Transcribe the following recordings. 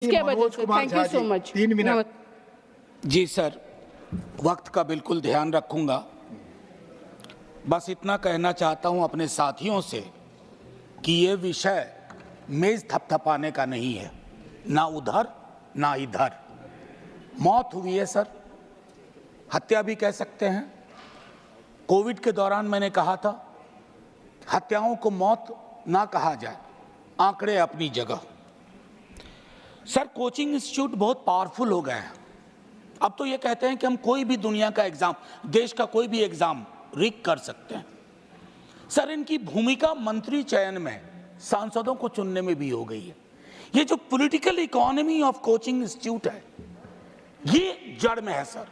इसके वजह से thank you so much. 3 minute. जी सर, वक्त का बिल्कुल ध्यान रखूंगा। बस इतना कहना चाहता हूं अपने साथियों से कि ये विषय मेज थपथपाने का नहीं है, ना उधर ना इधर। मौत हुई है सर, हत्या भी कह सकते हैं। कोविड के दौरान मैंने कहा था हत्याओं को मौत ना कहा जाए, आंकड़े अपनी जगह। सर, कोचिंग इंस्टीट्यूट बहुत पावरफुल हो गए हैं। अब तो ये कहते हैं कि हम कोई भी दुनिया का एग्जाम, देश का कोई भी एग्जाम रिग कर सकते हैं। सर, इनकी भूमिका मंत्री चयन में, सांसदों को चुनने में भी हो गई है। ये जो political economy of coaching institute है, ये जड़ में है सर।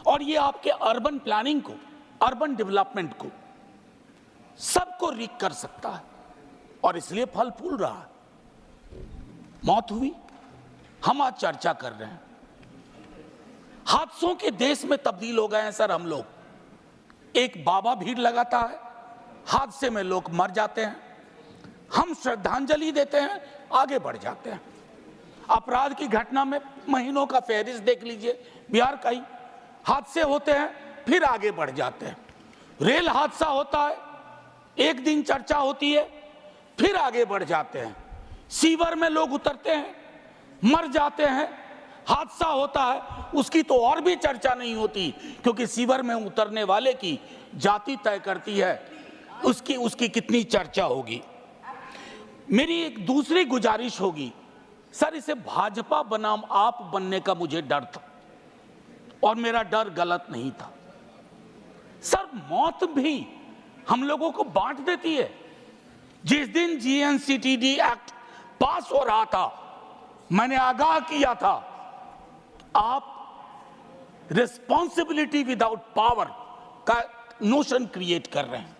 और ये आपके अर्बन प्लानिंग को, अर्बन डेवलपमेंट को, सबको रिग कर सकता है और इसलिए फल फूल रहा है। मौत हुई, हम आज चर्चा कर रहे हैं। हादसों के देश में तब्दील हो गए हैं सर हम लोग। एक बाबा भीड़ लगाता है, हादसे में लोग मर जाते हैं, हम श्रद्धांजलि देते हैं, आगे बढ़ जाते हैं। अपराध की घटना में महीनों का फहरिस्त देख लीजिए, बिहार का ही हादसे होते हैं, फिर आगे बढ़ जाते हैं। रेल हादसा होता है, एक दिन चर्चा होती है, फिर आगे बढ़ जाते हैं। सीवर में लोग उतरते हैं, मर जाते हैं, हादसा होता है, उसकी तो और भी चर्चा नहीं होती, क्योंकि सीवर में उतरने वाले की जाति तय करती है उसकी कितनी चर्चा होगी। मेरी एक दूसरी गुजारिश होगी सर, इसे भाजपा बनाम आप बनने का मुझे डर था और मेरा डर गलत नहीं था। सर, मौत भी हम लोगों को बांट देती है। जिस दिन जीएनसीटीडी एक्ट पास हो रहा था, मैंने आगाह किया था, आप रिस्पॉन्सिबिलिटी विदाउट पावर का नोशन क्रिएट कर रहे हैं।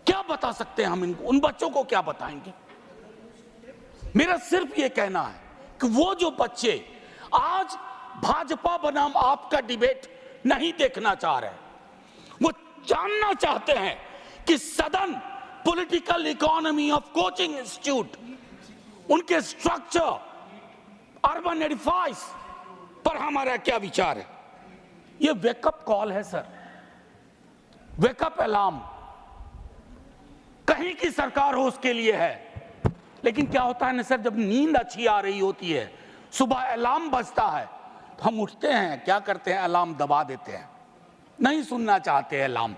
क्या बता सकते हैं हम इनको, उन बच्चों को क्या बताएंगे? मेरा सिर्फ ये कहना है कि वो जो बच्चे आज भाजपा बनाम आपका डिबेट नहीं देखना चाह रहे, वो जानना चाहते हैं कि सदन, political economy of coaching institute, उनके स्ट्रक्चर, अर्बन एडिफाइस पर हमारा क्या विचार है। ये वेकअप कॉल है सर, वेकअप अलार्म। कहीं की सरकार हो उसके लिए है, लेकिन क्या होता है ना सर, जब नींद अच्छी आ रही होती है, सुबह अलार्म बजता है, तो हम उठते हैं, क्या करते हैं, अलार्म दबा देते हैं, नहीं सुनना चाहते अलार्म।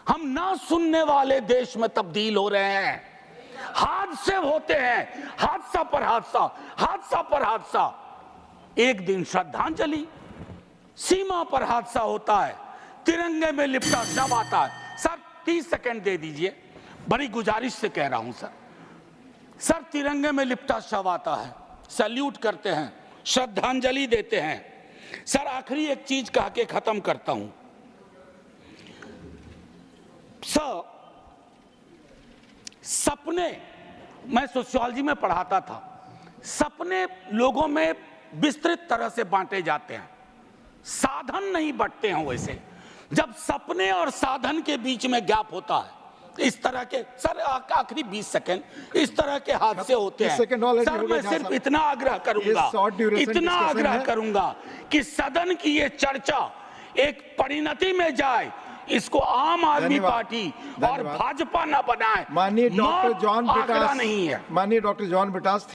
हम ना सुनने वाले देश में तब्दील हो रहे हैं। हादसे होते हैं, हादसा पर हादसा, हादसा पर हादसा। एक दिन श्रद्धांजलि, सीमा पर हादसा होता है, तिरंगे में लिपटा शव आता है। सर 30 सेकंड दे दीजिए, बड़ी गुजारिश से कह रहा हूं सर। सर, तिरंगे में लिपटा शव आता है, सैल्यूट करते हैं, श्रद्धांजलि देते हैं। सर, आखिरी एक चीज कह के खत्म करता हूं सर। सपने, मैं सोशियोलॉजी में पढ़ाता था, सपने लोगों में विस्तृत तरह से बांटे जाते हैं, साधन नहीं बंटते हैं वैसे। जब सपने और साधन के बीच में गैप होता है, इस तरह के सर, आखिरी 20 सेकंड, इस तरह के हादसे होते हैं सर। मैं सिर्फ इतना आग्रह करूंगा कि सदन की ये चर्चा एक परिणति में जाए, इसको आम आदमी पार्टी और भाजपा ना बनाए। माननीय डॉक्टर जॉन ब्रिटास नहीं है। माननीय डॉक्टर जॉन ब्रिटास।